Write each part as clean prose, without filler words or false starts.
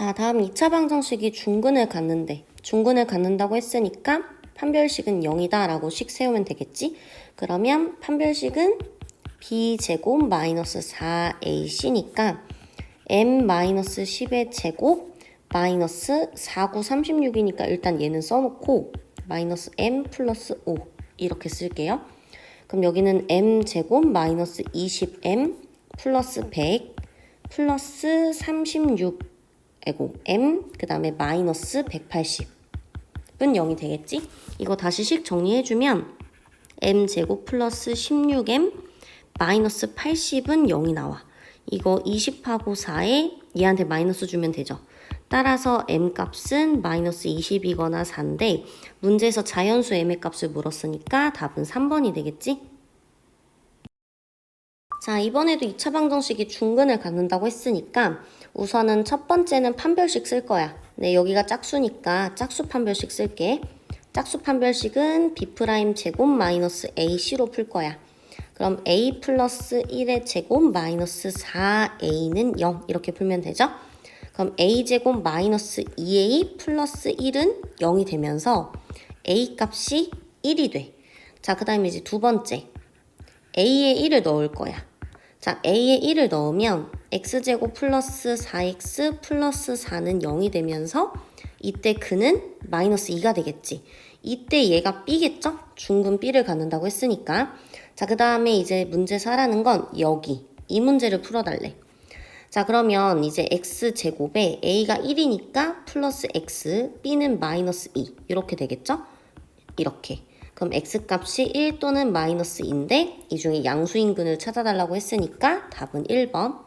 자, 다음 2차 방정식이 중근을 갖는데 중근을 갖는다고 했으니까 판별식은 0이다 라고 식 세우면 되겠지? 그러면 판별식은 b제곱 마이너스 4ac니까 m-10의 제곱 마이너스 4, 9, 36이니까 일단 얘는 써놓고 마이너스 m 플러스 5 이렇게 쓸게요. 그럼 여기는 m제곱 마이너스 20m 플러스 100 플러스 36 m 그 다음에 마이너스 180은 0이 되겠지? 이거 다시 식 정리해주면 m제곱 플러스 16m 마이너스 80은 0이 나와. 이거 20하고 4에 얘한테 마이너스 주면 되죠. 따라서 m 값은 마이너스 20이거나 4인데 문제에서 자연수 m의 값을 물었으니까 답은 3번이 되겠지? 자, 이번에도 2차 방정식이 중근을 갖는다고 했으니까 우선은 첫 번째는 판별식 쓸 거야. 네, 여기가 짝수니까 짝수 판별식 쓸게. 짝수 판별식은 b' 제곱 마이너스 ac로 풀 거야. 그럼 a 플러스 1의 제곱 마이너스 4a는 0 이렇게 풀면 되죠? 그럼 a제곱 마이너스 2a 플러스 1은 0이 되면서 a 값이 1이 돼. 자, 그 다음에 이제 두 번째 a에 1을 넣을 거야. 자, a에 1을 넣으면 x제곱 플러스 4x 플러스 4는 0이 되면서 이때 그는 마이너스 2가 되겠지. 이때 얘가 b겠죠? 중근 b를 갖는다고 했으니까. 자, 그 다음에 이제 문제에서 하라는 건 여기 이 문제를 풀어달래. 자, 그러면 이제 x제곱에 a가 1이니까 플러스 x, b는 마이너스 2 이렇게 되겠죠? 이렇게. 그럼 x값이 1 또는 마이너스 2인데 이 중에 양수인근을 찾아달라고 했으니까 답은 1번.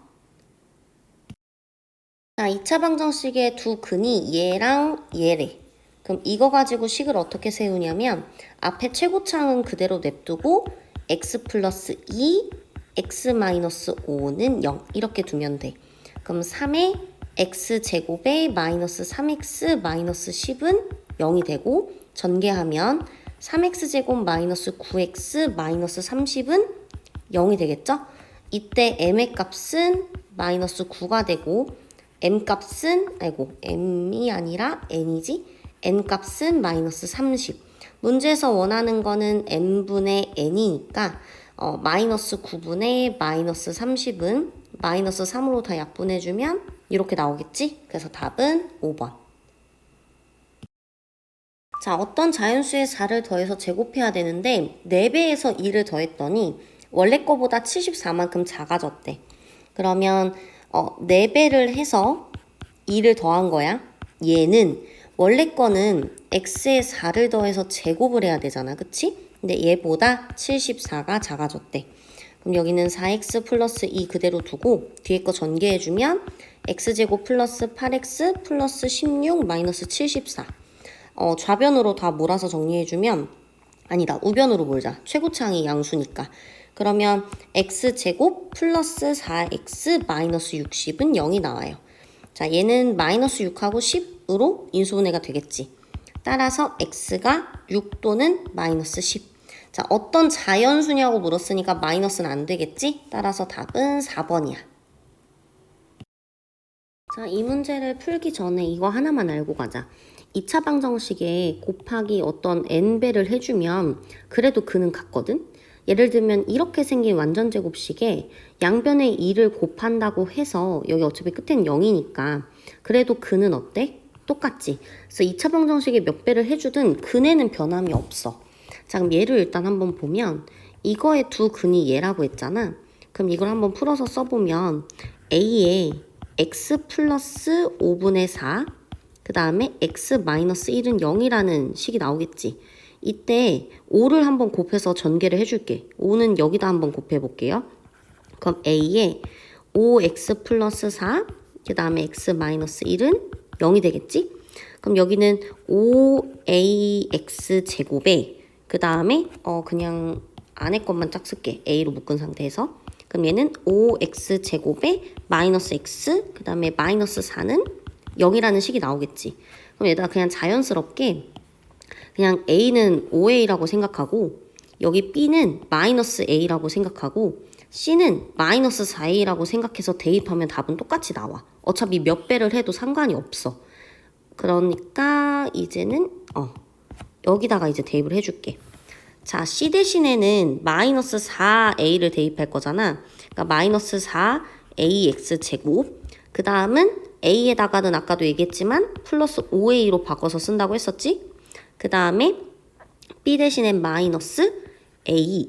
자, 2차 방정식의 두 근이 얘랑 얘래. 그럼 이거 가지고 식을 어떻게 세우냐면 앞에 최고창은 그대로 냅두고 x 플러스 2, x 마이너스 5는 0 이렇게 두면 돼. 그럼 3의 x제곱에 마이너스 3x 마이너스 10은 0이 되고 전개하면 3x제곱 마이너스 9x 마이너스 30은 0이 되겠죠? 이때 m의 값은 마이너스 9가 되고 m값은 m이 아니라 n이지? n값은 마이너스 30. 문제에서 원하는 거는 n분의 n이니까 마이너스 9분의 마이너스 30은 마이너스 3으로 다 약분해주면 이렇게 나오겠지? 그래서 답은 5번. 자, 어떤 자연수의 4를 더해서 제곱해야 되는데 4배에서 2를 더했더니 원래 거보다 74만큼 작아졌대. 그러면 4배를 해서 2를 더한 거야. 얘는 원래 거는 x에 4를 더해서 제곱을 해야 되잖아. 그치? 근데 얘보다 74가 작아졌대. 그럼 여기는 4x 플러스 2 그대로 두고 뒤에 거 전개해주면 x제곱 플러스 8x 플러스 16 마이너스 74. 좌변으로 다 몰아서 정리해주면 아니다. 우변으로 몰자. 최고창이 양수니까. 그러면 x제곱 플러스 4x 마이너스 60은 0이 나와요. 자, 얘는 마이너스 6하고 10으로 인수분해가 되겠지. 따라서 x가 6 또는 마이너스 10. 자, 어떤 자연수냐고 물었으니까 마이너스는 안 되겠지? 따라서 답은 4번이야. 자, 이 문제를 풀기 전에 이거 하나만 알고 가자. 2차 방정식에 곱하기 어떤 n배를 해주면 그래도 그는 같거든? 예를 들면 이렇게 생긴 완전제곱식에 양변에 2를 곱한다고 해서 여기 어차피 끝엔 0이니까 그래도 그는 어때? 똑같지. 그래서 2차 방정식에 몇 배를 해주든 근에는 변함이 없어. 자, 그럼 얘를 일단 한번 보면 이거의 두 근이 얘라고 했잖아. 그럼 이걸 한번 풀어서 써보면 a에 x 플러스 5분의 4 그 다음에 x 마이너스 1은 0이라는 식이 나오겠지. 이때 5를 한번 곱해서 전개를 해줄게. 5는 여기다 한번 곱해볼게요. 그럼 a에 5x 플러스 4, 그 다음에 x 마이너스 1은 0이 되겠지? 그럼 여기는 5ax 제곱에 그 다음에 그냥 안에 것만 짝 쓸게. a로 묶은 상태에서. 그럼 얘는 5x 제곱에 마이너스 x, 그 다음에 마이너스 4는 0이라는 식이 나오겠지. 그럼 얘들아 그냥 자연스럽게 그냥 a는 5a라고 생각하고 여기 b는 마이너스 a라고 생각하고 C는 마이너스 4a라고 생각해서 대입하면 답은 똑같이 나와. 어차피 몇 배를 해도 상관이 없어. 그러니까 이제는 여기다가 이제 대입을 해줄게. 자, C 대신에는 마이너스 4a를 대입할 거잖아. 그러니까 마이너스 4ax 제곱. 그 다음은 a에다가는 아까도 얘기했지만 플러스 5a로 바꿔서 쓴다고 했었지? 그 다음에 b 대신엔 마이너스 a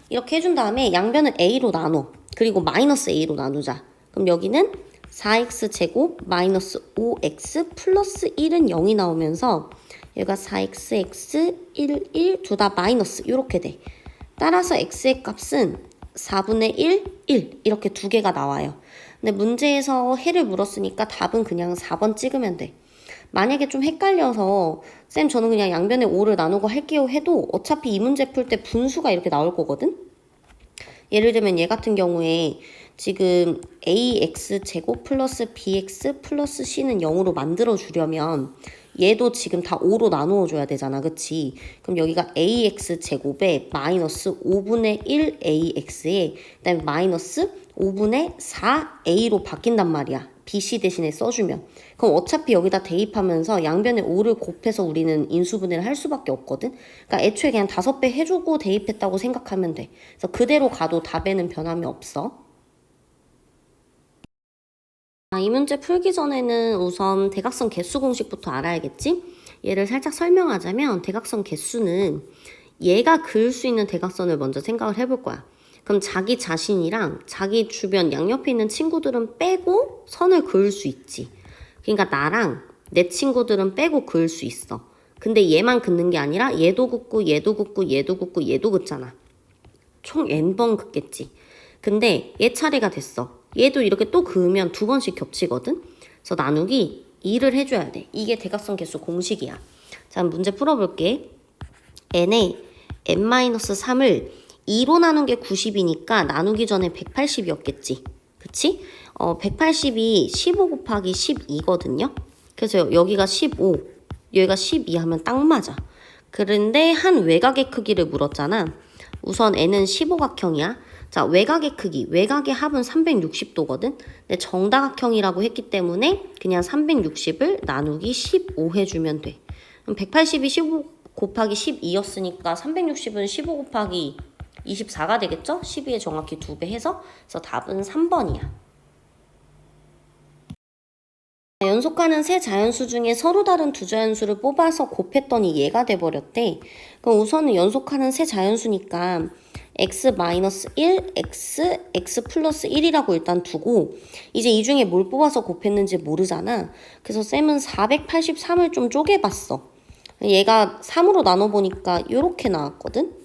이렇게 해준 다음에 양변을 a로 나눠. 그리고 마이너스 a로 나누자. 그럼 여기는 4x 제곱 마이너스 5x 플러스 1은 0이 나오면서 얘가 4x, x, 1 둘 다 마이너스 이렇게 돼. 따라서 x의 값은 4분의 1 이렇게 두 개가 나와요. 근데 문제에서 해를 물었으니까 답은 그냥 4번 찍으면 돼. 만약에 좀 헷갈려서 쌤 저는 그냥 양변에 5를 나누고 할게요 해도 어차피 이 문제 풀 때 분수가 이렇게 나올 거거든? 예를 들면 얘 같은 경우에 지금 ax 제곱 플러스 bx 플러스 c는 0으로 만들어주려면 얘도 지금 다 5로 나누어 줘야 되잖아. 그치? 그럼 여기가 ax 제곱에 마이너스 5분의 1 ax에 그다음에 마이너스 5분의 4a로 바뀐단 말이야. bc 대신에 써주면. 그럼 어차피 여기다 대입하면서 양변에 5를 곱해서 우리는 인수분해를 할 수밖에 없거든. 그러니까 애초에 그냥 5배 해주고 대입했다고 생각하면 돼. 그래서 그대로 가도 답에는 변함이 없어. 이 문제 풀기 전에는 우선 대각선 개수 공식부터 알아야겠지? 얘를 살짝 설명하자면 대각선 개수는 얘가 그을 수 있는 대각선을 먼저 생각을 해볼 거야. 그럼 자기 자신이랑 자기 주변 양옆에 있는 친구들은 빼고 선을 그을 수 있지. 그러니까 나랑 내 친구들은 빼고 그을 수 있어. 근데 얘만 긋는 게 아니라 얘도 긋고 얘도 긋고 얘도 긋고 얘도 긋잖아. 총 n번 긋겠지. 근데 얘 차례가 됐어. 얘도 이렇게 또 그으면 2번씩 겹치거든. 그래서 나누기 2를 해줘야 돼. 이게 대각선 개수 공식이야. 자, 문제 풀어볼게. n에 n-3을 2로 나눈 게 90이니까 나누기 전에 180이었겠지. 그치? 180이 15 곱하기 12거든요. 그래서 여기가 15, 여기가 12 하면 딱 맞아. 그런데 한 외곽의 크기를 물었잖아. 우선 n은 15각형이야. 자, 외곽의 크기, 외곽의 합은 360도거든? 근데 정다각형이라고 했기 때문에 그냥 360을 나누기 15 해주면 돼. 그럼 180이 15 곱하기 12였으니까 360은 15 곱하기 24가 되겠죠? 12에 정확히 2배 해서. 그래서 답은 3번이야. 연속하는 세 자연수 중에 서로 다른 두 자연수를 뽑아서 곱했더니 얘가 돼버렸대. 그럼 우선은 연속하는 세 자연수니까 x-1, x 플러스 1이라고 일단 두고 이제 이 중에 뭘 뽑아서 곱했는지 모르잖아. 그래서 쌤은 483을 좀 쪼개봤어. 얘가 3으로 나눠보니까 이렇게 나왔거든.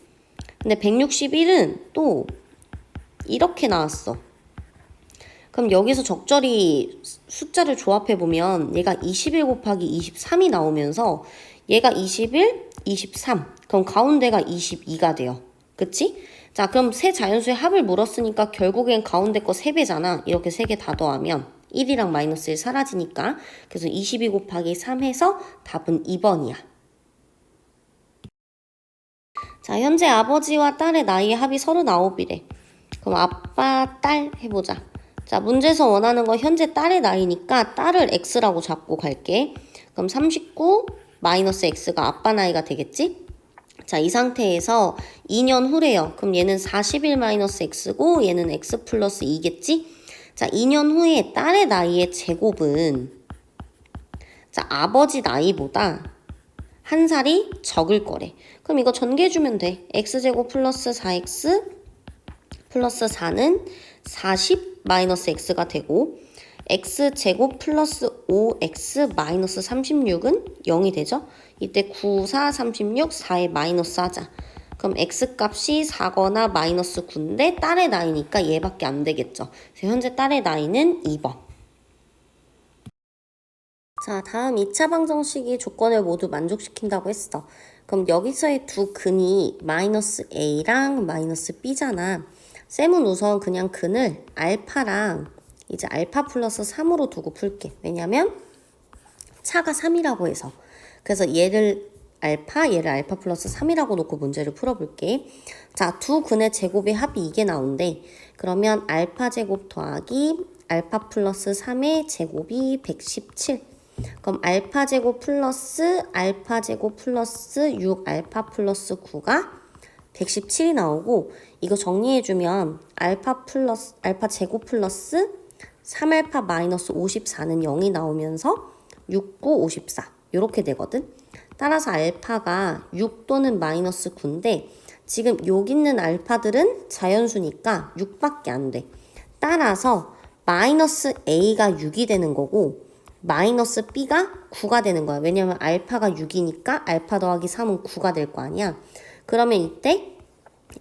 근데 161은 또 이렇게 나왔어. 그럼 여기서 적절히 숫자를 조합해보면 얘가 21 곱하기 23이 나오면서 얘가 21, 23. 그럼 가운데가 22가 돼요. 그치? 자, 그럼 세 자연수의 합을 물었으니까 결국엔 가운데 거 3배잖아. 이렇게 3개 다 더하면 1이랑 마이너스 1 사라지니까. 그래서 22 곱하기 3 해서 답은 2번이야. 자, 현재 아버지와 딸의 나이의 합이 39이래. 그럼 아빠, 딸 해보자. 자, 문제에서 원하는 거 현재 딸의 나이니까 딸을 x라고 잡고 갈게. 그럼 39 마이너스 x가 아빠 나이가 되겠지? 자, 이 상태에서 2년 후래요. 그럼 얘는 41 마이너스 x고 얘는 x 플러스 2겠지? 자, 2년 후에 딸의 나이의 제곱은 자, 아버지 나이보다 한 살이 적을 거래. 그럼 이거 전개해주면 돼. x제곱 플러스 4x 플러스 4는 40 마이너스 x가 되고 x제곱 플러스 5x 마이너스 36은 0이 되죠? 이때 9, 4, 36, 4에 마이너스 하자. 그럼 x값이 4거나 마이너스 9인데 딸의 나이니까 얘밖에 안 되겠죠. 그래서 현재 딸의 나이는 2번. 자, 다음 2차 방정식이 조건을 모두 만족시킨다고 했어. 그럼 여기서의 두 근이 마이너스 a랑 마이너스 b잖아. 쌤은 우선 그냥 근을 알파랑 이제 알파 플러스 3으로 두고 풀게. 왜냐면 차가 3이라고 해서. 그래서 얘를 알파, 얘를 알파 플러스 3이라고 놓고 문제를 풀어볼게. 자, 두 근의 제곱의 합이 이게 나온대. 그러면 알파 제곱 더하기 알파 플러스 3의 제곱이 117. 그럼 알파 제곱 플러스 6 알파 플러스 9가 117이 나오고, 이거 정리해주면 알파 제곱 플러스 3알파 마이너스 54는 0이 나오면서 6, 9, 54 이렇게 되거든. 따라서 알파가 6 또는 마이너스 9인데 지금 여기 있는 알파들은 자연수니까 6밖에 안 돼. 따라서 마이너스 A가 6이 되는 거고 마이너스 B가 9가 되는 거야. 왜냐면 알파가 6이니까 알파 더하기 3은 9가 될 거 아니야. 그러면 이때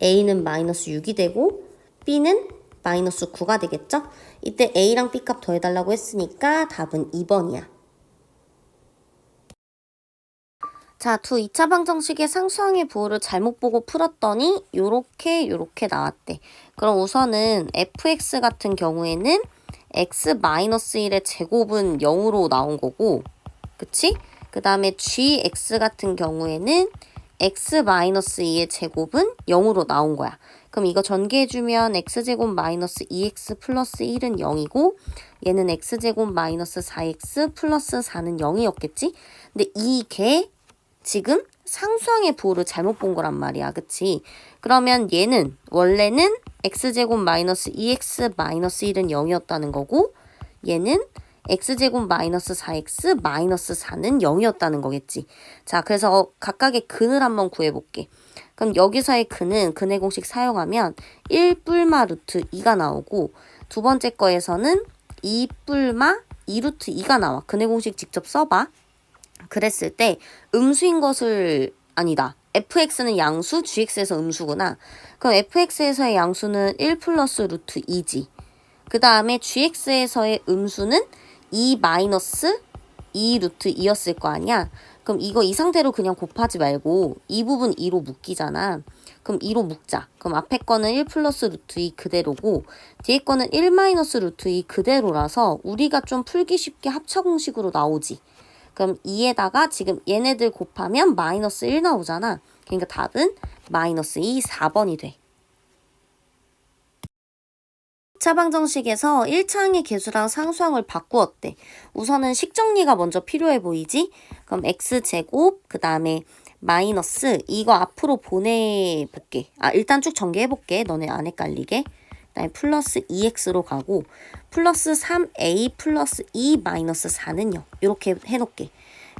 A는 마이너스 6이 되고 B는 마이너스 9가 되겠죠? 이때 A랑 B 값 더해달라고 했으니까 답은 2번이야. 자, 두 2차 방정식의 상수항의 부호를 잘못 보고 풀었더니 요렇게 나왔대. 그럼 우선은 fx 같은 경우에는 x-1의 제곱은 0으로 나온 거고, 그치? 그 다음에 gx 같은 경우에는 x-2의 제곱은 0으로 나온 거야. 그럼 이거 전개해주면 x제곱 마이너스 2x 플러스 1은 0이고 얘는 x제곱 마이너스 4x 플러스 4는 0이었겠지? 근데 이게 지금 상수항의 부호를 잘못 본 거란 말이야. 그치? 그러면 얘는 원래는 x제곱 마이너스 2x 마이너스 1은 0이었다는 거고 얘는 x제곱 마이너스 4x 마이너스 4는 0이었다는 거겠지. 자, 그래서 각각의 근을 한번 구해볼게. 그럼 여기서의 근은 근의 공식 사용하면 1뿔마 루트 2가 나오고 두 번째 거에서는 2뿔마 2 루트 2가 나와. 근의 공식 직접 써봐. 그랬을 때 음수인 것을 아니다. fx는 양수, gx에서 음수구나. 그럼 fx에서의 양수는 1 플러스 루트 2지. 그 다음에 gx에서의 음수는 2 마이너스 2 루트 2였을 거 아니야. 그럼 이거 이 상태로 그냥 곱하지 말고 이 부분 2로 묶이잖아. 그럼 2로 묶자. 그럼 앞에 거는 1 플러스 루트 2 그대로고 뒤에 거는 1 마이너스 루트 2 그대로라서 우리가 좀 풀기 쉽게 합차 공식으로 나오지. 그럼 2에다가 지금 얘네들 곱하면 마이너스 1 나오잖아. 그러니까 답은 마이너스 2, 4번이 돼. 2차 방정식에서 1차항의 개수랑 상수항을 바꾸었대. 우선은 식정리가 먼저 필요해 보이지? 그럼 x제곱, 그 다음에 마이너스 이거 앞으로 보내볼게. 일단 쭉 전개해볼게. 너네 안 헷갈리게. 그 다음에 플러스 2x로 가고 플러스 3a 플러스 2 마이너스 4는 0 이렇게 해놓을게.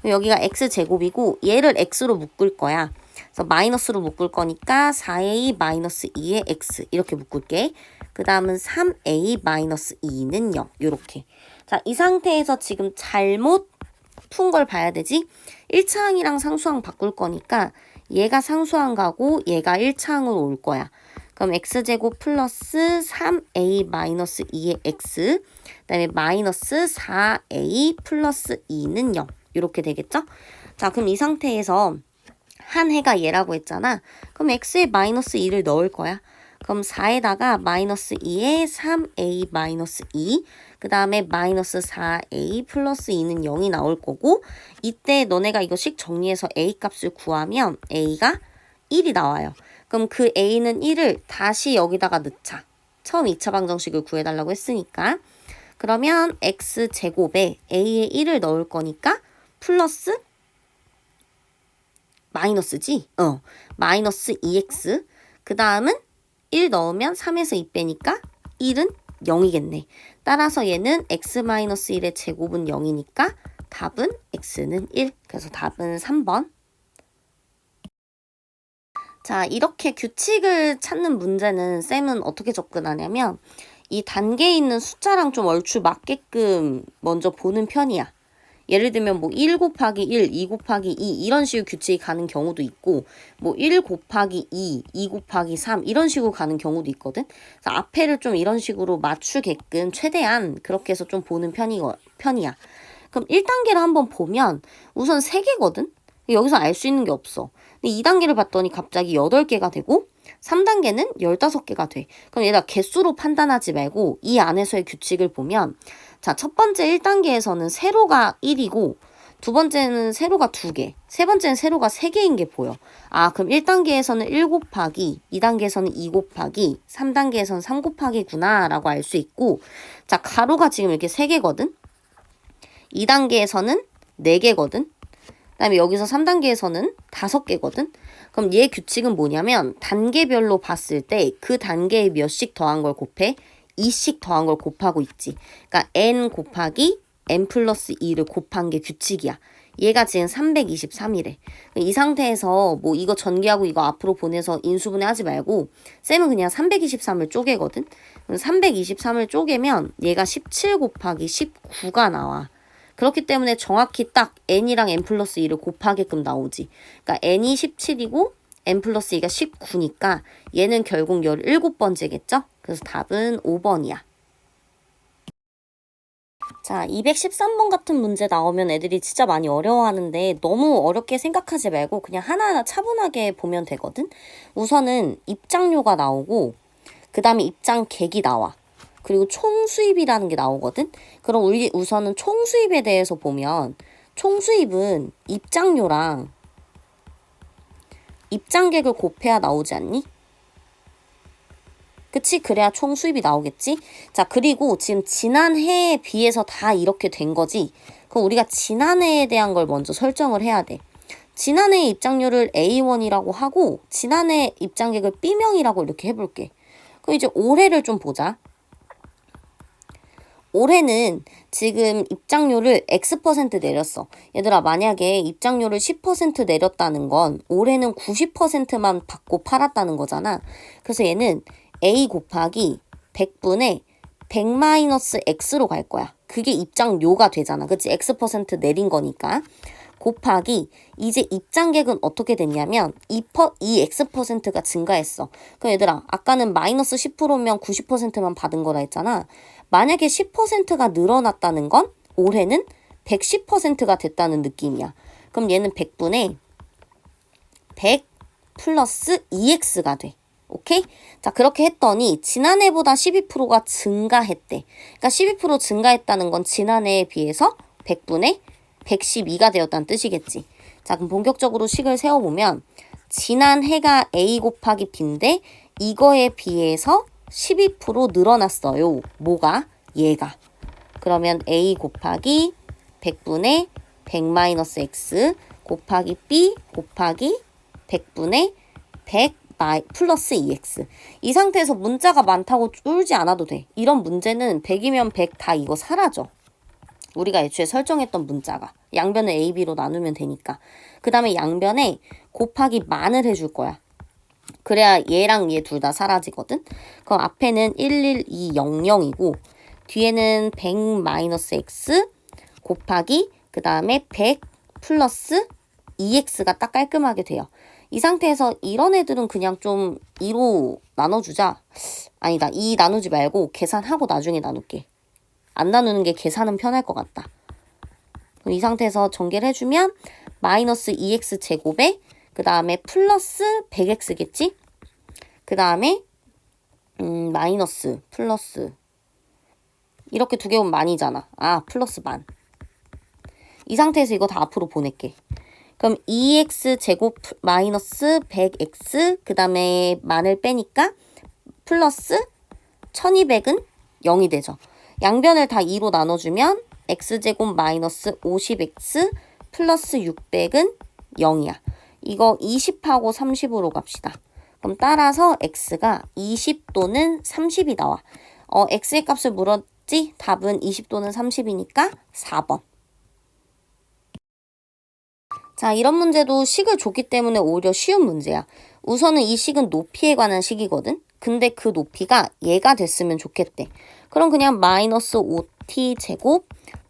여기가 x제곱이고 얘를 x로 묶을 거야. 그래서 마이너스로 묶을 거니까 4a 마이너스 2의 x 이렇게 묶을게. 그 다음은 3a 마이너스 2는 0 이렇게. 자, 이 상태에서 지금 잘못 푼 걸 봐야 되지. 1차항이랑 상수항 바꿀 거니까 얘가 상수항 가고 얘가 1차항으로 올 거야. 그럼 x제곱 플러스 3a 마이너스 2의 x 그 다음에 마이너스 4a 플러스 2는 0 이렇게 되겠죠? 자, 그럼 이 상태에서 한 해가 얘라고 했잖아. 그럼 x에 마이너스 2를 넣을 거야. 그럼 4에다가 마이너스 2에 3a 마이너스 2 그 다음에 마이너스 4a 플러스 2는 0이 나올 거고 이때 너네가 이거 식 정리해서 a 값을 구하면 a가 1이 나와요. 그럼 그 a는 1을 다시 여기다가 넣자. 처음 2차 방정식을 구해달라고 했으니까. 그러면 x제곱에 a에 1을 넣을 거니까 플러스 마이너스지? 마이너스 2x 그 다음은 1 넣으면 3에서 2 빼니까 1은 0이겠네. 따라서 얘는 x-1의 제곱은 0이니까 답은 x는 1. 그래서 답은 3번. 자, 이렇게 규칙을 찾는 문제는 쌤은 어떻게 접근하냐면 이 단계에 있는 숫자랑 좀 얼추 맞게끔 먼저 보는 편이야. 예를 들면 뭐 1 곱하기 1, 2 곱하기 2 이런 식으로 규칙이 가는 경우도 있고 뭐 1 곱하기 2, 2 곱하기 3 이런 식으로 가는 경우도 있거든. 그래서 앞에를 좀 이런 식으로 맞추게끔 최대한 그렇게 해서 좀 보는 편이야. 그럼 1단계를 한번 보면 우선 3개거든? 여기서 알 수 있는 게 없어. 근데 2단계를 봤더니 갑자기 8개가 되고 3단계는 15개가 돼. 그럼 얘가 개수로 판단하지 말고 이 안에서의 규칙을 보면 자, 첫 번째 1단계에서는 세로가 1이고 두 번째는 세로가 2개, 세 번째는 세로가 3개인 게 보여. 아, 그럼 1단계에서는 1 곱하기, 2단계에서는 2 곱하기, 3단계에서는 3 곱하기구나 라고 알 수 있고, 자, 가로가 지금 이렇게 3개거든? 2단계에서는 4개거든? 그 다음에 여기서 3단계에서는 5개거든? 그럼 얘 규칙은 뭐냐면 단계별로 봤을 때 그 단계에 몇씩 더한 걸 곱해? 2씩 더한 걸 곱하고 있지. 그러니까 n 곱하기 n 플러스 2를 곱한 게 규칙이야. 얘가 지금 323이래. 이 상태에서 뭐 이거 전개하고 이거 앞으로 보내서 인수분해 하지 말고 쌤은 그냥 323을 쪼개거든. 323을 쪼개면 얘가 17 곱하기 19가 나와. 그렇기 때문에 정확히 딱 n이랑 n 플러스 2를 곱하게끔 나오지. 그러니까 n이 17이고 n 플러스 2가 19니까 얘는 결국 17번째겠죠? 그래서 답은 5번이야. 자, 213번 같은 문제 나오면 애들이 진짜 많이 어려워하는데 너무 어렵게 생각하지 말고 그냥 하나하나 차분하게 보면 되거든? 우선은 입장료가 나오고 그 다음에 입장객이 나와. 그리고 총수입이라는 게 나오거든? 그럼 우리 우선은 총수입에 대해서 보면 총수입은 입장료랑 입장객을 곱해야 나오지 않니? 그치? 그래야 총 수입이 나오겠지? 자, 그리고 지금 지난해에 비해서 다 이렇게 된 거지? 그럼 우리가 지난해에 대한 걸 먼저 설정을 해야 돼. 지난해 입장료를 A1이라고 하고 지난해 입장객을 B명이라고 이렇게 해볼게. 그럼 이제 올해를 좀 보자. 올해는 지금 입장료를 X% 내렸어. 얘들아, 만약에 입장료를 10% 내렸다는 건 올해는 90%만 받고 팔았다는 거잖아. 그래서 얘는 A 곱하기 100분의 100-X로 갈 거야. 그게 입장료가 되잖아. 그치? X% 내린 거니까. 곱하기 이제 입장객은 어떻게 됐냐면 이 X%가 증가했어. 그럼 얘들아, 아까는 마이너스 10%면 90%만 받은 거라 했잖아. 만약에 10%가 늘어났다는 건 올해는 110%가 됐다는 느낌이야. 그럼 얘는 100분의 100 플러스 2x가 돼. 오케이? 자, 그렇게 했더니 지난해보다 12%가 증가했대. 그러니까 12% 증가했다는 건 지난해에 비해서 100분의 112가 되었다는 뜻이겠지. 자, 그럼 본격적으로 식을 세워보면 지난해가 A 곱하기 B인데 이거에 비해서 12% 늘어났어요. 뭐가? 얘가. 그러면 A 곱하기 100분의 100-X 곱하기 B 곱하기 100분의 100 플러스 2x. 이 상태에서 문자가 많다고 쫄지 않아도 돼. 이런 문제는 100이면 100 다 이거 사라져. 우리가 애초에 설정했던 문자가. 양변을 A, B로 나누면 되니까. 그 다음에 양변에 곱하기 만을 해줄 거야. 그래야 얘랑 얘 둘 다 사라지거든. 그럼 앞에는 11200이고 뒤에는 100-x 곱하기 그 다음에 100 플러스 2x가 딱 깔끔하게 돼요. 이 상태에서 이런 애들은 그냥 좀 2로 나눠주자. 아니다. 2 나누지 말고 계산하고 나중에 나눌게. 안 나누는 게 계산은 편할 것 같다. 이 상태에서 전개를 해주면 마이너스 2x 제곱에 그 다음에 플러스 100x겠지? 그 다음에 마이너스 플러스 이렇게 두 개 오면 만이잖아. 아, 플러스 만. 이 상태에서 이거 다 앞으로 보낼게. 그럼 2x 제곱 마이너스 100x 그 다음에 만을 빼니까 플러스 1200은 0이 되죠. 양변을 다 2로 나눠주면 x제곱 마이너스 50x 플러스 600은 0이야. 이거 20하고 30으로 갑시다. 그럼 따라서 x가 20 또는 30이 나와. x의 값을 물었지? 답은 20 또는 30이니까 4번. 자, 이런 문제도 식을 줬기 때문에 오히려 쉬운 문제야. 우선은 이 식은 높이에 관한 식이거든? 근데 그 높이가 얘가 됐으면 좋겠대. 그럼 그냥 마이너스 5t 제곱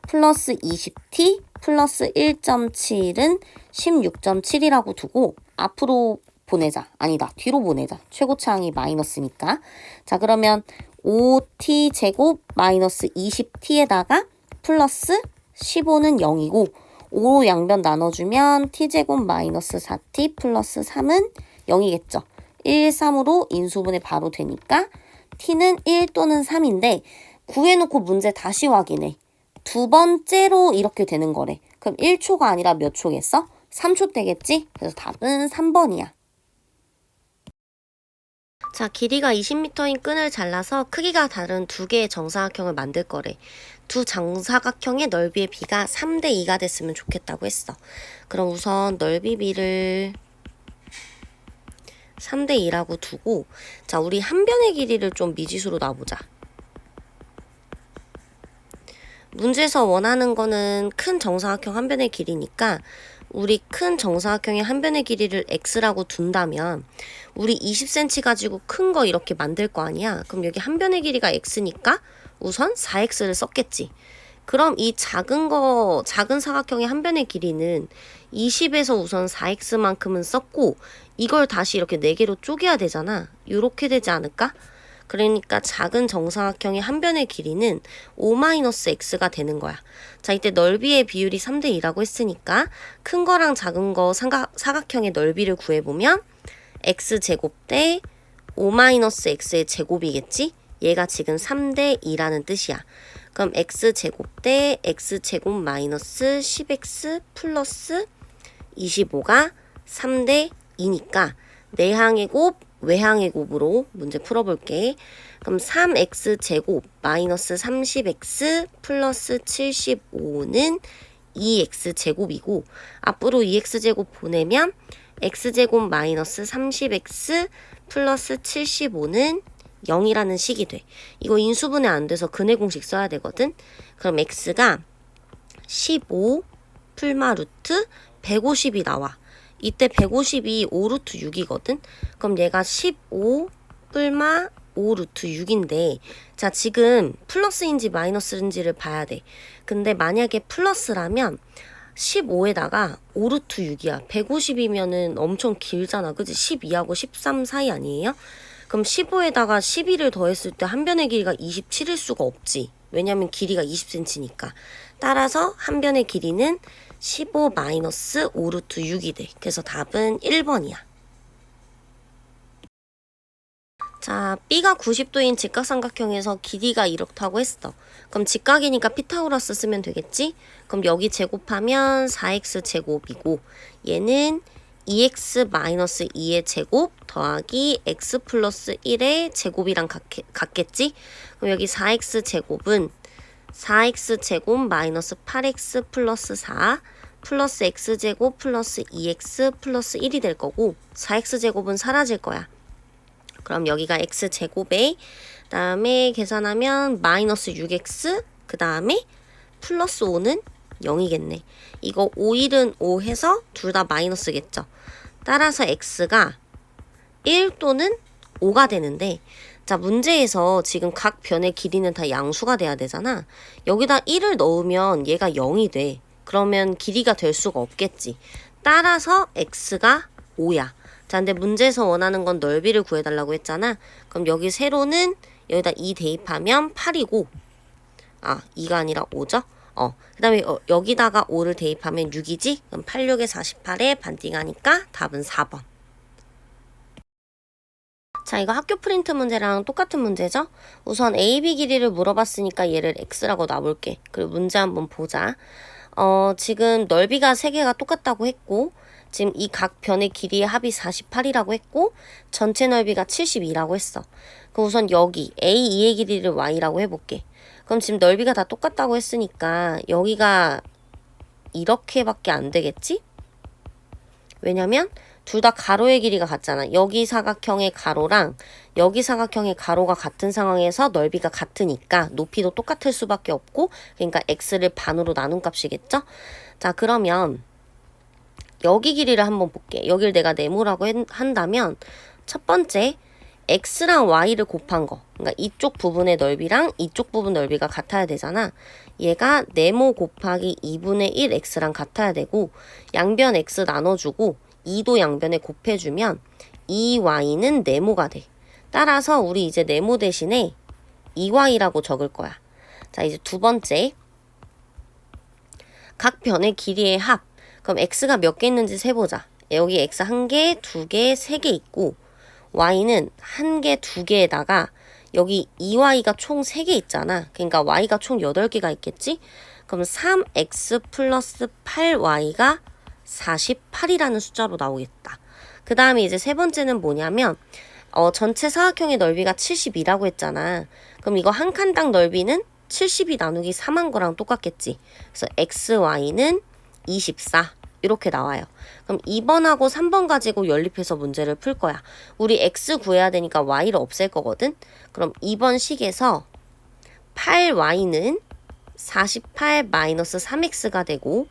플러스 20t 플러스 1.7은 16.7이라고 두고 앞으로 보내자. 아니다. 뒤로 보내자. 최고차항이 마이너스니까. 자, 그러면 5t 제곱 마이너스 20t에다가 플러스 15는 0이고 5로 양변 나눠주면 t제곱 마이너스 4t 플러스 3은 0이겠죠. 1, 3으로 인수분해 바로 되니까 t는 1 또는 3인데 구해놓고 문제 다시 확인해. 두 번째로 이렇게 되는 거래. 그럼 1초가 아니라 몇 초겠어? 3초 되겠지? 그래서 답은 3번이야. 자, 길이가 20m인 끈을 잘라서 크기가 다른 두 개의 정사각형을 만들 거래. 두 정사각형의 넓이의 비가 3대 2가 됐으면 좋겠다고 했어. 그럼 우선 넓이 비를 3대 2라고 두고, 자, 우리 한 변의 길이를 좀 미지수로 놔보자. 문제에서 원하는 거는 큰 정사각형 한 변의 길이니까 우리 큰 정사각형의 한 변의 길이를 x라고 둔다면 우리 20cm 가지고 큰 거 이렇게 만들 거 아니야. 그럼 여기 한 변의 길이가 x니까 우선 4x를 썼겠지. 그럼 이 작은 사각형의 한 변의 길이는 20에서 우선 4x만큼은 썼고 이걸 다시 이렇게 4개로 쪼개야 되잖아. 이렇게 되지 않을까? 그러니까 작은 정사각형의 한 변의 길이는 5-x가 되는 거야. 자, 이때 넓이의 비율이 3대 2라고 했으니까 큰 거랑 작은 거 사각형의 넓이를 구해보면 x제곱 대 5-x의 제곱이겠지? 얘가 지금 3대 2라는 뜻이야. 그럼 x제곱 대 x제곱 마이너스 10x 플러스 25가 3대 2니까 내항의 곱, 외항의 곱으로 문제 풀어볼게. 그럼 3x제곱 마이너스 30x 플러스 75는 2x제곱이고 앞으로 2x제곱 보내면 x제곱 마이너스 30x 플러스 75는 0이라는 식이 돼. 이거 인수분해 안 돼서 근해 공식 써야 되거든. 그럼 x가 15 풀마 루트 150이 나와. 이때 150이 5루트 6이거든. 그럼 얘가 15 뿔마 5루트 6인데 자, 지금 플러스인지 마이너스인지를 봐야 돼. 근데 만약에 플러스라면 15에다가 5루트 6이야. 150이면은 엄청 길잖아. 그치? 12하고 13 사이 아니에요? 그럼 15에다가 12를 더했을 때 한 변의 길이가 27일 수가 없지. 왜냐면 길이가 20cm니까. 따라서 한 변의 길이는 15 마이너스 5루트 6이 돼. 그래서 답은 1번이야. 자, B가 90도인 직각삼각형에서 길이가 이렇다고 했어. 그럼 직각이니까 피타고라스 쓰면 되겠지? 그럼 여기 제곱하면 4x 제곱이고 얘는 2x-2의 제곱 더하기 x 플러스 1의 제곱이랑 같겠지? 그럼 여기 4x 제곱은 4x 제곱 마이너스 8x 플러스 4 플러스 x 제곱 플러스 2x 플러스 1이 될 거고 4x 제곱은 사라질 거야. 그럼 여기가 x 제곱에 그다음에 계산하면 마이너스 6x 그 다음에 플러스 5는 0이겠네. 이거 5일은 5 해서 둘 다 마이너스겠죠. 따라서 x가 1 또는 5가 되는데 자, 문제에서 지금 각 변의 길이는 다 양수가 돼야 되잖아. 여기다 1을 넣으면 얘가 0이 돼. 그러면 길이가 될 수가 없겠지. 따라서 x가 5야. 자, 근데 문제에서 원하는 건 넓이를 구해달라고 했잖아. 그럼 여기 세로는 여기다 2 대입하면 8이고 2가 아니라 5죠? 그 다음에 여기다가 5를 대입하면 6이지? 그럼 8, 6에 48에 반띵하니까 답은 4번. 자, 이거 학교 프린트 문제랑 똑같은 문제죠? 우선 AB 길이를 물어봤으니까 얘를 x라고 놔볼게. 그리고 문제 한번 보자. 지금 넓이가 3개가 똑같다고 했고 지금 이 각 변의 길이의 합이 48이라고 했고 전체 넓이가 72라고 했어. 그럼 우선 여기 A2의 길이를 y라고 해볼게. 그럼 지금 넓이가 다 똑같다고 했으니까 여기가 이렇게밖에 안 되겠지? 왜냐면 둘 다 가로의 길이가 같잖아. 여기 사각형의 가로랑 여기 사각형의 가로가 같은 상황에서 넓이가 같으니까 높이도 똑같을 수밖에 없고 그러니까 x를 반으로 나눈 값이겠죠? 자, 그러면 여기 길이를 한번 볼게. 여길 내가 네모라고 한다면 첫 번째 x랑 y를 곱한 거. 그러니까 이쪽 부분의 넓이랑 이쪽 부분 넓이가 같아야 되잖아. 얘가 네모 곱하기 2분의 1 x랑 같아야 되고 양변 x 나눠주고 2도 양변에 곱해주면 2y는 네모가 돼. 따라서 우리 이제 네모 대신에 2y라고 적을 거야. 자, 이제 두 번째 각 변의 길이의 합. 그럼 x가 몇 개 있는지 세보자. 여기 x 1개, 2개, 3개 있고 y는 1개, 2개에다가 여기 2y가 총 3개 있잖아. 그러니까 y가 총 8개가 있겠지? 그럼 3x 플러스 8y가 48이라는 숫자로 나오겠다. 그 다음에 이제 세 번째는 뭐냐면 전체 사각형의 넓이가 72라고 했잖아. 그럼 이거 한 칸당 넓이는 72 나누기 3한 거랑 똑같겠지. 그래서 xy는 24 이렇게 나와요. 그럼 2번하고 3번 가지고 연립해서 문제를 풀 거야. 우리 x 구해야 되니까 y를 없앨 거거든. 그럼 2번 식에서 8y는 48 마이너스 3x가 되고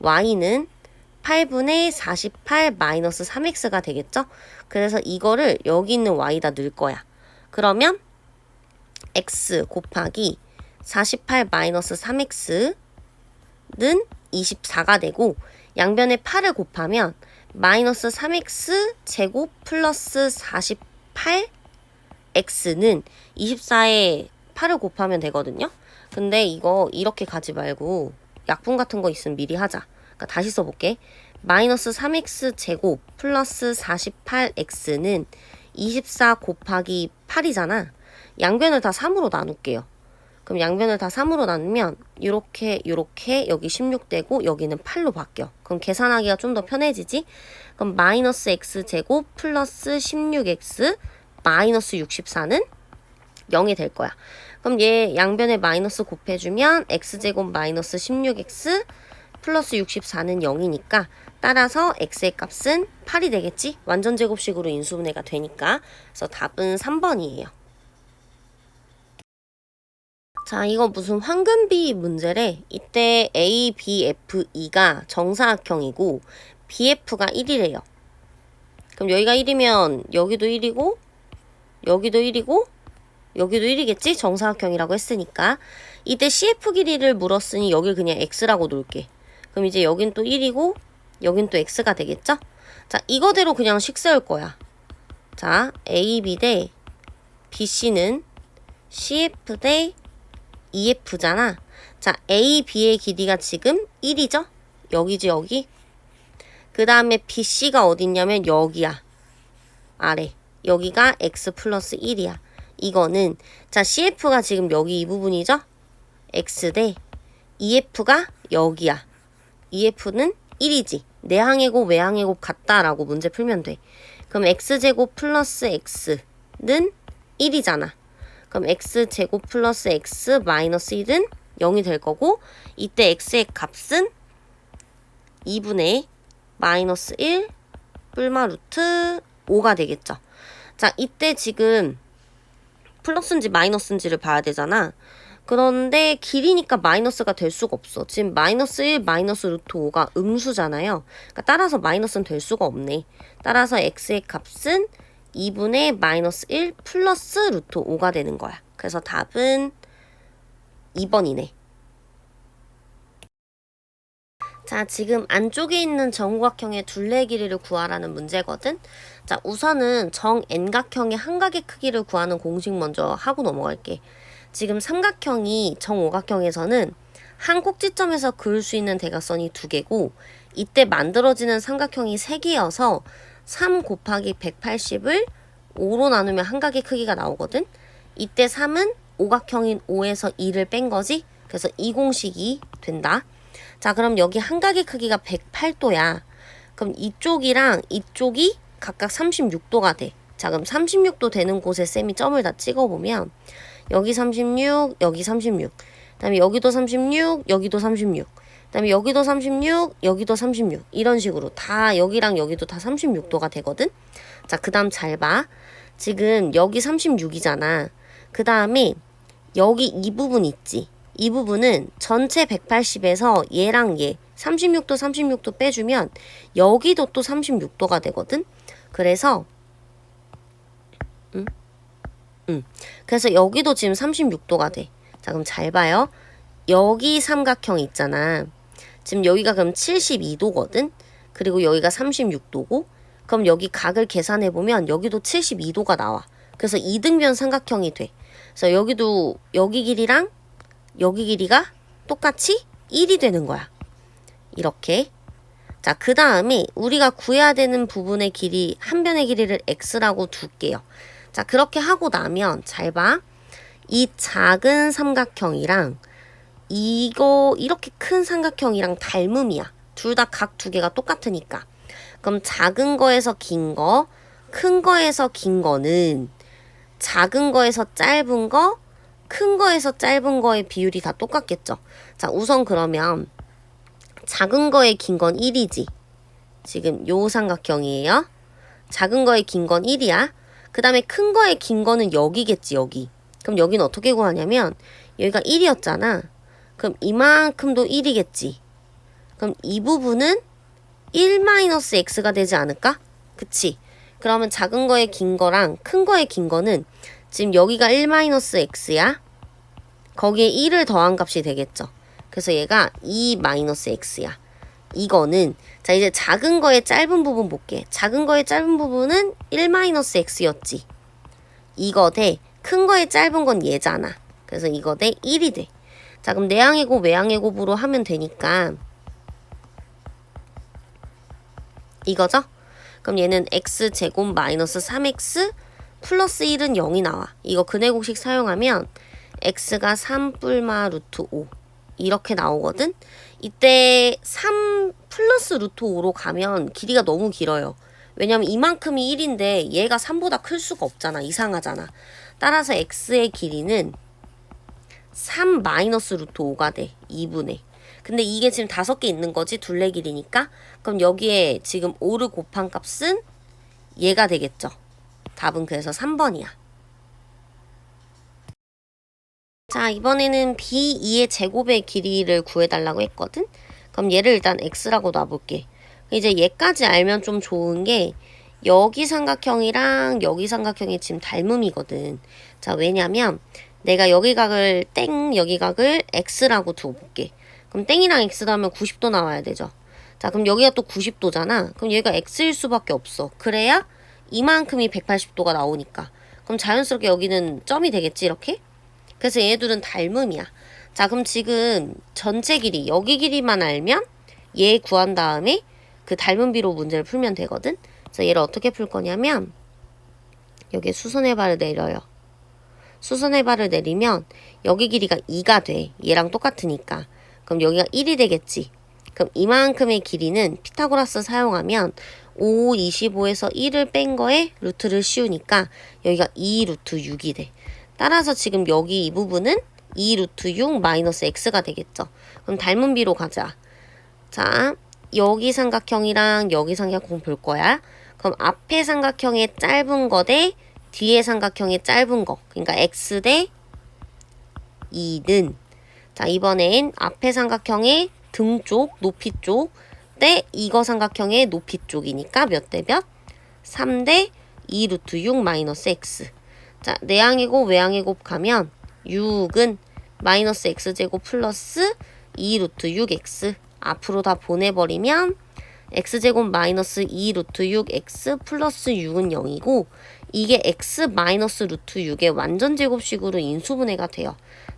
y는 8분의 48 마이너스 3x가 되겠죠? 그래서 이거를 여기 있는 y에다 넣을 거야. 그러면 x 곱하기 48 마이너스 3x는 24가 되고 양변에 8을 곱하면 마이너스 3x 제곱 플러스 48x는 24에 8을 곱하면 되거든요. 근데 이거 이렇게 가지 말고 약분 같은 거 있으면 미리 하자. 그러니까 다시 써볼게. 마이너스 3x 제곱 플러스 48x는 24 곱하기 8이잖아. 양변을 다 3으로 나눌게요. 그럼 양변을 다 3으로 나누면 이렇게 여기 16 되고 여기는 8로 바뀌어. 그럼 계산하기가 좀 더 편해지지? 그럼 마이너스 x 제곱 플러스 16x 마이너스 64는 0이 될 거야. 그럼 얘 양변에 마이너스 곱해주면 x제곱 마이너스 16x 플러스 64는 0이니까 따라서 x의 값은 8이 되겠지? 완전 제곱식으로 인수분해가 되니까. 그래서 답은 3번이에요. 자, 이거 무슨 황금비 문제래. 이때 A, B, F, E가 정사각형이고 BF가 1이래요. 그럼 여기가 1이면 여기도 1이고 여기도 1이고 여기도 1이겠지? 정사각형이라고 했으니까. 이때 CF 길이를 물었으니 여길 그냥 X라고 놓을게. 그럼 이제 여긴 또 1이고 여긴 또 X가 되겠죠? 자, 이거대로 그냥 식 세울 거야. 자, AB 대 BC는 CF 대 EF잖아. 자, AB의 길이가 지금 1이죠? 여기지, 여기. 그 다음에 BC가 어딨냐면 여기야. 아래. 여기가 X 플러스 1이야. 이거는 자, CF가 지금 여기 이 부분이죠? X 대 EF가 여기야. EF는 1이지. 내항의 곱 외항의 곱 같다라고 문제 풀면 돼. 그럼 X제곱 플러스 X는 1이잖아. 그럼 x제곱 플러스 x 마이너스 1은 0이 될 거고 이때 x의 값은 2분의 마이너스 1 뿔마 루트 5가 되겠죠. 자, 이때 지금 플러스인지 마이너스인지를 봐야 되잖아. 그런데 길이니까 마이너스가 될 수가 없어. 지금 마이너스 1 마이너스 루트 5가 음수잖아요. 그러니까 따라서 마이너스는 될 수가 없네. 따라서 x의 값은 2분의 마이너스 1 플러스 루트 5가 되는 거야. 그래서 답은 2번이네. 자, 지금 안쪽에 있는 정五角형의 둘레 길이를 구하라는 문제거든. 자, 우선은 정n각형의 한각의 크기를 구하는 공식 먼저 하고 넘어갈게. 지금 삼각형이 정오각형에서는 한 꼭지점에서 그을 수 있는 대각선이 2개고 이때 만들어지는 삼각형이 3개여서 3 곱하기 180을 5로 나누면 한각의 크기가 나오거든. 이때 3은 오각형인 5에서 2를 뺀 거지. 그래서 이 공식이 된다. 자, 그럼 여기 한각의 크기가 108도야. 그럼 이쪽이랑 이쪽이 각각 36도가 돼. 자, 그럼 36도 되는 곳에 쌤이 점을 다 찍어보면 여기 36, 여기 36. 그 다음에 여기도 36, 여기도 36. 그 다음에 여기도 36, 여기도 36. 이런 식으로 다 여기랑 여기도 다 36도가 되거든. 자, 그 다음 잘 봐. 지금 여기 36이잖아. 그 다음에 여기 이 부분 있지. 이 부분은 전체 180에서 얘랑 얘 36도 36도 빼주면 여기도 또 36도가 되거든. 그래서 그래서 여기도 지금 36도가 돼. 자, 그럼 잘 봐요. 여기 삼각형 있잖아. 지금 여기가 그럼 72도거든. 그리고 여기가 36도고. 그럼 여기 각을 계산해보면 여기도 72도가 나와. 그래서 이등변 삼각형이 돼. 그래서 여기도 여기 길이랑 여기 길이가 똑같이 1이 되는 거야. 이렇게. 자, 그 다음에 우리가 구해야 되는 부분의 길이, 한 변의 길이를 x라고 둘게요. 자, 그렇게 하고 나면 잘 봐. 이 작은 삼각형이랑 이거 이렇게 큰 삼각형이랑 닮음이야. 둘 다 각 두 개가 똑같으니까. 그럼 작은 거에서 긴 거, 큰 거에서 긴 거는 작은 거에서 짧은 거, 큰 거에서 짧은 거의 비율이 다 똑같겠죠. 자, 우선 그러면 작은 거에 긴 건 1이지. 지금 요 삼각형이에요. 작은 거에 긴 건 1이야. 그 다음에 큰 거에 긴 거는 여기겠지, 여기. 그럼 여기는 어떻게 구하냐면 여기가 1이었잖아. 그럼 이만큼도 1이겠지. 그럼 이 부분은 1-x가 되지 않을까? 그치? 그러면 작은 거에 긴 거랑 큰 거에 긴 거는 지금 여기가 1-x야. 거기에 1을 더한 값이 되겠죠. 그래서 얘가 2-x야. 이거는 자 이제 작은 거의 짧은 부분 볼게. 작은 거의 짧은 부분은 1-x였지. 이거 대 큰 거의 짧은 건 얘잖아. 그래서 이거 대 1이 돼. 자 그럼 내항의 곱 외항의 곱으로 하면 되니까 이거죠? 그럼 얘는 x제곱 마이너스 3x 플러스 1은 0이 나와. 이거 근해공식 사용하면 x가 3 뿔마 루트 5 이렇게 나오거든? 이때 3 플러스 루트 5로 가면 길이가 너무 길어요. 왜냐면 이만큼이 1인데 얘가 3보다 클 수가 없잖아. 이상하잖아. 따라서 x의 길이는 3 마이너스 루트 5가 돼. 2분의. 근데 이게 지금 5개 있는 거지. 둘레 길이니까. 그럼 여기에 지금 5를 곱한 값은 얘가 되겠죠. 답은 그래서 3번이야. 자, 이번에는 B2의 제곱의 길이를 구해달라고 했거든? 그럼 얘를 일단 x라고 놔볼게. 이제 얘까지 알면 좀 좋은 게 여기 삼각형이랑 여기 삼각형이 지금 닮음이거든. 자, 왜냐면 내가 여기 각을 땡, 여기 각을 x라고 두어볼게. 그럼 땡이랑 x 하면 90도 나와야 되죠. 자, 그럼 여기가 또 90도잖아. 그럼 얘가 x일 수밖에 없어. 그래야 이만큼이 180도가 나오니까. 그럼 자연스럽게 여기는 점이 되겠지, 이렇게? 그래서 얘들은 닮음이야. 자, 그럼 지금 전체 길이, 여기 길이만 알면 얘 구한 다음에 그 닮은 비로 문제를 풀면 되거든? 그래서 얘를 어떻게 풀 거냐면 여기에 수선의 발을 내려요. 수선의 발을 내리면 여기 길이가 2가 돼. 얘랑 똑같으니까. 그럼 여기가 1이 되겠지. 그럼 이만큼의 길이는 피타고라스 사용하면 5, 25에서 1을 뺀 거에 루트를 씌우니까 여기가 2 루트 6이 돼. 따라서 지금 여기 이 부분은 2 루트 6 마이너스 x가 되겠죠. 그럼 닮은 비로 가자. 자, 여기 삼각형이랑 여기 삼각형 볼 거야. 그럼 앞에 삼각형의 짧은 거 대 뒤에 삼각형의 짧은 거. 그러니까 x 대 2는 자, 이번엔 앞에 삼각형의 등 쪽, 높이 쪽 대 이거 삼각형의 높이 쪽이니까 몇 대 몇? 3 대 2 루트 6 마이너스 x. 자, 내항의 곱 외항의 곱 가면 6은 마이너스 x제곱 플러스 2 루트 6x. 앞으로 다 보내버리면 x제곱 마이너스 2 루트 6x 플러스 6은 0이고 이게 x 마이너스 루트 6의 완전 제곱식으로 인수분해가 돼요.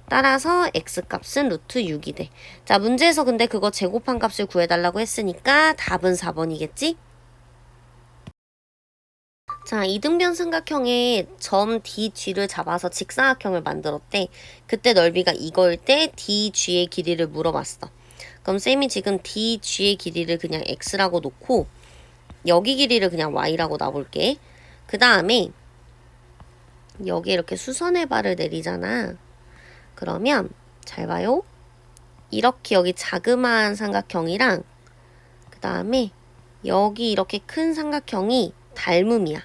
따라서 x값은 루트 6이 돼. 자, 문제에서 근데 그거 제곱한 값을 구해달라고 했으니까 답은 4번이겠지? 자, 이등변 삼각형의 점 DG를 잡아서 직사각형을 만들었대. 그때 넓이가 이거일 때 DG의 길이를 물어봤어. 그럼 쌤이 지금 DG의 길이를 그냥 x라고 놓고 여기 길이를 그냥 y라고 놔볼게. 그 다음에 여기 이렇게 수선의 발을 내리잖아. 그러면 잘 봐요. 이렇게 여기 자그마한 삼각형이랑 그 다음에 여기 이렇게 큰 삼각형이 닮음이야.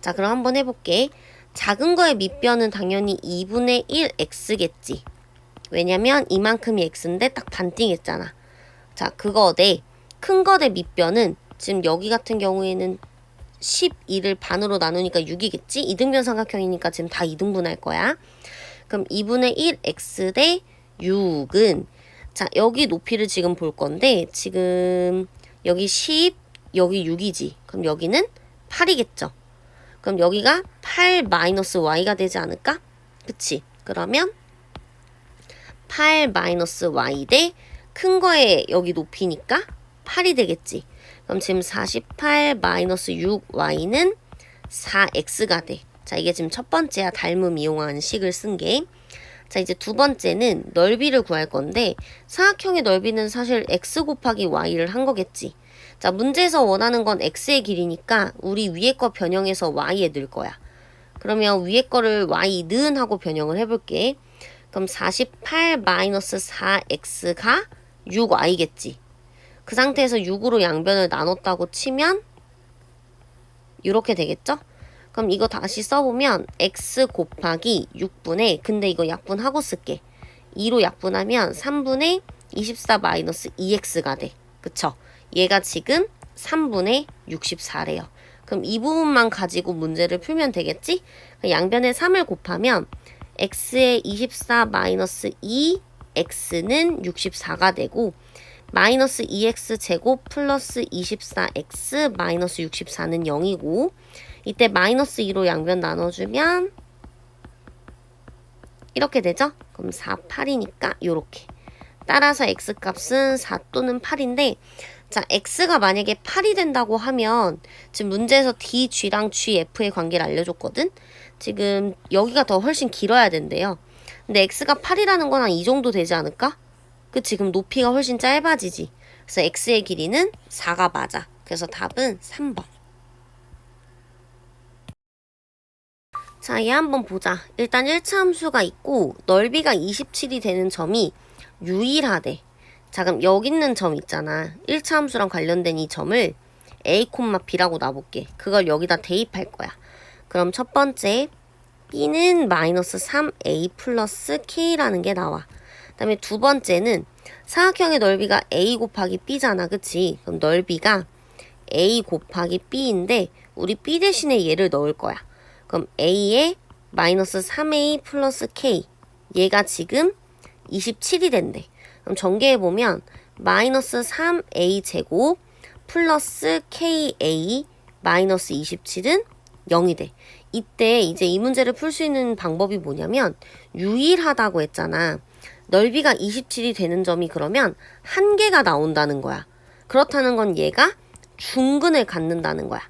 자, 그럼 한번 해볼게. 작은 거의 밑변은 당연히 2분의 1x겠지. 왜냐면 이만큼이 x인데 딱 반띵했잖아. 자, 그거 대 큰 거 대 밑변은 지금 여기 같은 경우에는 12를 반으로 나누니까 6이겠지? 이등변 삼각형이니까 지금 다 이등분할 거야. 그럼 2분의 1x 대 6은 자, 여기 높이를 지금 볼 건데 지금 여기 10, 여기 6이지. 그럼 여기는 8이겠죠. 그럼 여기가 8 마이너스 y가 되지 않을까? 그치? 그러면 8 마이너스 y 대 큰 거에 여기 높이니까 8이 되겠지. 그럼 지금 48 마이너스 6y는 4x가 돼. 자, 이게 지금 첫 번째야. 닮음 이용한 식을 쓴 게. 자, 이제 두 번째는 넓이를 구할 건데 사각형의 넓이는 사실 x 곱하기 y를 한 거겠지. 자, 문제에서 원하는 건 x의 길이니까 우리 위에 거 변형해서 y에 넣을 거야. 그러면 위에 거를 y는 하고 변형을 해볼게. 그럼 48-4x가 6y겠지. 그 상태에서 6으로 양변을 나눴다고 치면 이렇게 되겠죠? 그럼 이거 다시 써보면 x 곱하기 6분의, 근데 이거 약분하고 쓸게. 2로 약분하면 3분의 24-2x가 돼. 그쵸? 얘가 지금 3분의 64래요. 그럼 이 부분만 가지고 문제를 풀면 되겠지? 양변에 3을 곱하면 x의 24-2, x는 64가 되고 마이너스 2x 제곱 플러스 24x 마이너스 64는 0이고 이때 마이너스 2로 양변 나눠주면 이렇게 되죠? 그럼 4, 8이니까 요렇게. 따라서 x값은 4 또는 8인데 자, x가 만약에 8이 된다고 하면 지금 문제에서 d, g랑 g, f의 관계를 알려줬거든? 지금 여기가 더 훨씬 길어야 된대요. 근데 x가 8이라는 건 한 이 정도 되지 않을까? 그치? 그럼 높이가 훨씬 짧아지지. 그래서 x의 길이는 4가 맞아. 그래서 답은 3번. 자, 얘 한번 보자. 일단 1차 함수가 있고 넓이가 27이 되는 점이 유일하대. 자, 그럼 여기 있는 점 있잖아. 1차 함수랑 관련된 이 점을 a, b라고 놔볼게. 그걸 여기다 대입할 거야. 그럼 첫 번째 b는 마이너스 3a 플러스 k라는 게 나와. 그 다음에 두 번째는 사각형의 넓이가 a 곱하기 b잖아. 그치? 그럼 넓이가 a 곱하기 b인데 우리 b 대신에 얘를 넣을 거야. 그럼 a에 마이너스 3a 플러스 k 얘가 지금 27이 된대. 그럼 전개해보면 마이너스 3a 제곱 플러스 ka 마이너스 27은 0이 돼. 이때 이제 이 문제를 풀 수 있는 방법이 뭐냐면 유일하다고 했잖아. 넓이가 27이 되는 점이 그러면 한 개가 나온다는 거야. 그렇다는 건 얘가 중근을 갖는다는 거야.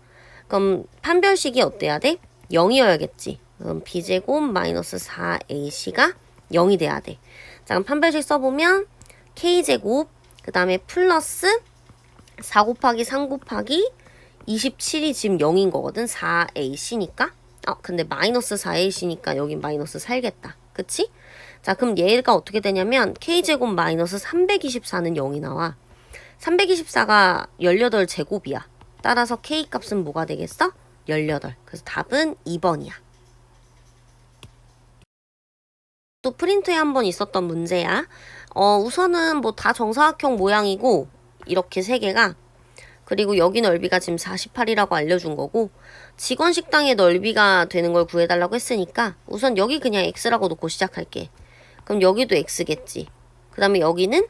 그럼 판별식이 어때야 돼? 0이어야겠지. 그럼 b제곱 마이너스 4ac가 0이 돼야 돼. 자, 그럼 판별식 써보면 k제곱 그 다음에 플러스 4 곱하기 3 곱하기 27이 지금 0인 거거든. 4ac니까. 근데 마이너스 4ac니까 여긴 마이너스 살겠다. 그치? 자, 그럼 얘가 어떻게 되냐면 k제곱 마이너스 324는 0이 나와. 324가 18제곱이야. 따라서 k값은 뭐가 되겠어? 18. 그래서 답은 2번이야. 또 프린트에 한번 있었던 문제야. 우선은 뭐 다 정사각형 모양이고 이렇게 세 개가 그리고 여기 넓이가 지금 48이라고 알려준 거고 직원 식당의 넓이가 되는 걸 구해달라고 했으니까 우선 여기 그냥 x라고 놓고 시작할게. 그럼 여기도 x겠지. 그 다음에 여기는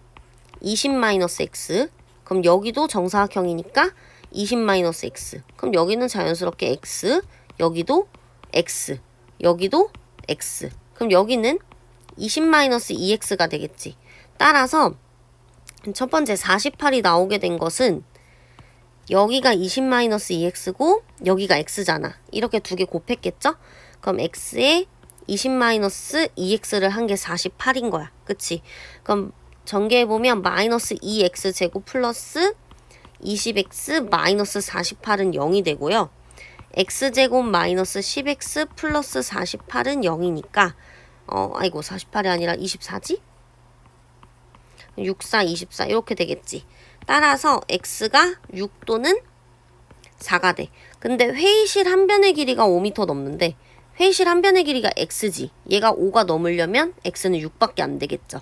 20-x. 그럼 여기도 정사각형이니까 20-x. 그럼 여기는 자연스럽게 x. 여기도 x. 여기도 x. 그럼 여기는 20-2x가 되겠지. 따라서 첫 번째 48이 나오게 된 것은 여기가 20-2x고 여기가 x잖아. 이렇게 두 개 곱했겠죠? 그럼 x에 20-2x를 한 게 48인 거야. 그치? 그럼 전개해보면 마이너스 2x 제곱 플러스 20x 마이너스 48은 0이 되고요. x제곱 마이너스 10x 플러스 48은 0이니까 아이고 48이 아니라 24지? 64, 24 이렇게 되겠지. 따라서 x가 6 또는 4가 돼. 근데 회의실 한 변의 길이가 5m 넘는데 회의실 한 변의 길이가 x지. 얘가 5가 넘으려면 x는 6밖에 안 되겠죠.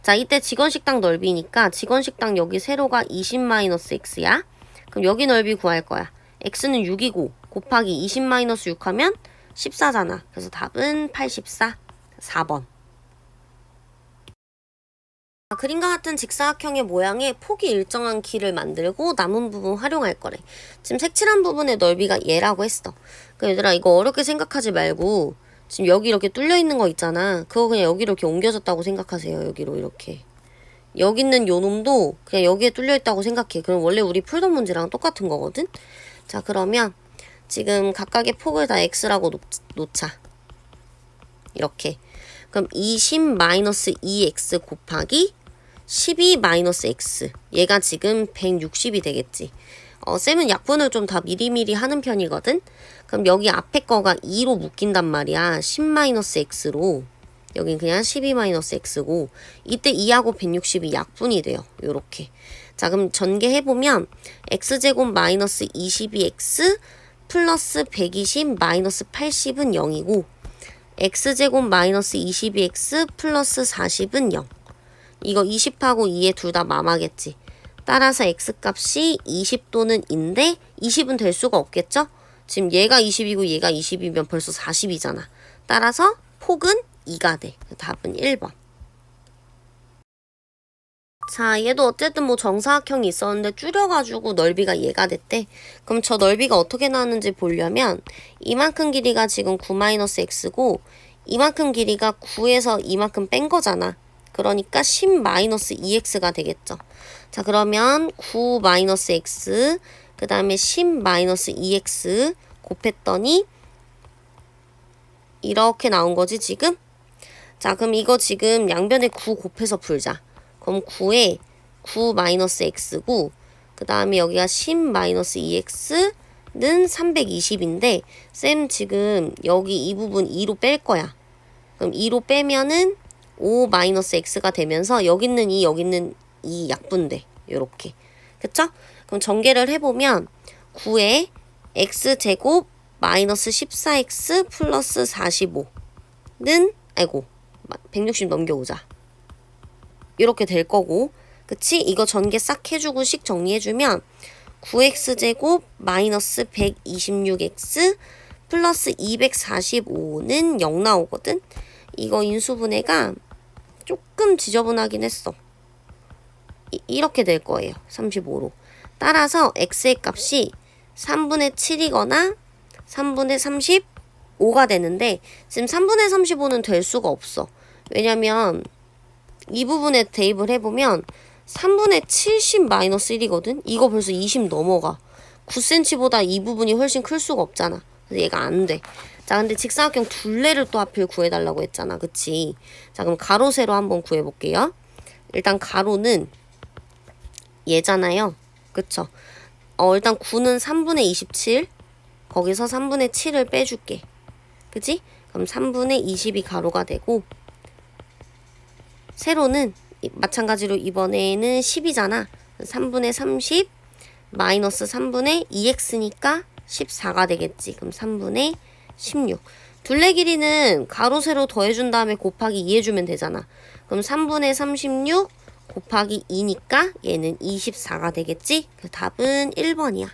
자, 이때 직원식당 넓이니까 직원식당 여기 세로가 20-x야. 그럼 여기 넓이 구할 거야. x는 6이고 곱하기 20-6 하면 14잖아. 그래서 답은 84, 4번. 그림과 같은 직사각형의 모양에 폭이 일정한 길을 만들고 남은 부분 활용할 거래. 지금 색칠한 부분의 넓이가 얘라고 했어. 그러니까 얘들아 이거 어렵게 생각하지 말고 지금 여기 이렇게 뚫려 있는 거 있잖아. 그거 그냥 여기로 이렇게 옮겨졌다고 생각하세요. 여기로 이렇게. 여기 있는 요 놈도 그냥 여기에 뚫려 있다고 생각해. 그럼 원래 우리 풀던 문제랑 똑같은 거거든. 자, 그러면 지금 각각의 폭을 다 x라고 놓자. 이렇게. 그럼 20-2x 곱하기 12-x. 얘가 지금 160이 되겠지. 쌤은 약분을 좀 다 미리미리 하는 편이거든. 그럼 여기 앞에 거가 2로 묶인단 말이야. 10-x로. 여긴 그냥 12-x고 이때 2하고 160이 약분이 돼요. 요렇게. 자, 그럼 전개해보면 x제곱 마이너스 22x 플러스 120 마이너스 80은 0이고 x제곱 마이너스 22x 플러스 40은 0. 이거 20하고 2에 둘 다 마마겠지. 따라서 x값이 20 또는 인데 20은 될 수가 없겠죠? 지금 얘가 20이고 얘가 20이면 벌써 40이잖아. 따라서 폭은 2가 돼. 답은 1번. 자, 얘도 어쨌든 뭐 정사각형이 있었는데 줄여가지고 넓이가 얘가 됐대. 그럼 저 넓이가 어떻게 나왔는지 보려면 이만큼 길이가 지금 9-x고 이만큼 길이가 9에서 이만큼 뺀 거잖아. 그러니까 10-2x가 되겠죠. 자, 그러면 9-x 그 다음에 10-2x 곱했더니 이렇게 나온 거지 지금? 자, 그럼 이거 지금 양변에 9 곱해서 풀자. 그럼 9에 9-x고 그 다음에 여기가 10-2x는 320인데 쌤 지금 여기 이 부분 2로 뺄 거야. 그럼 2로 빼면은 5-x가 되면서 여기 있는 2 여기 있는 2 약분돼. 요렇게. 그쵸? 그럼 전개를 해보면 9에 x제곱 마이너스 14x 플러스 45는 아이고 160 넘겨오자. 이렇게 될 거고 그치? 이거 전개 싹 해주고 식 정리해주면 9x제곱 마이너스 126x 플러스 245는 0 나오거든? 이거 인수분해가 조금 지저분하긴 했어. 이렇게 될 거예요. 35로. 따라서 x의 값이 3분의 7이거나 3분의 35가 되는데 지금 3분의 35는 될 수가 없어. 왜냐면 이 부분에 대입을 해보면 3분의 70-1이거든? 이거 벌써 20 넘어가. 9cm보다 이 부분이 훨씬 클 수가 없잖아. 그래서 얘가 안 돼. 자, 근데 직사각형 둘레를 또 하필 구해달라고 했잖아. 그치? 자, 그럼 가로, 세로 한번 구해볼게요. 일단 가로는 얘잖아요. 그쵸? 일단 9는 3분의 27. 거기서 3분의 7을 빼줄게. 그치? 그럼 3분의 20이 가로가 되고 세로는 마찬가지로 이번에는 10이잖아. 3분의 30 마이너스 3분의 2x니까 14가 되겠지. 그럼 3분의 16. 둘레 길이는 가로 세로 더해준 다음에 곱하기 2 해주면 되잖아. 그럼 3분의 36 곱하기 2니까 얘는 24가 되겠지. 그 답은 1번이야.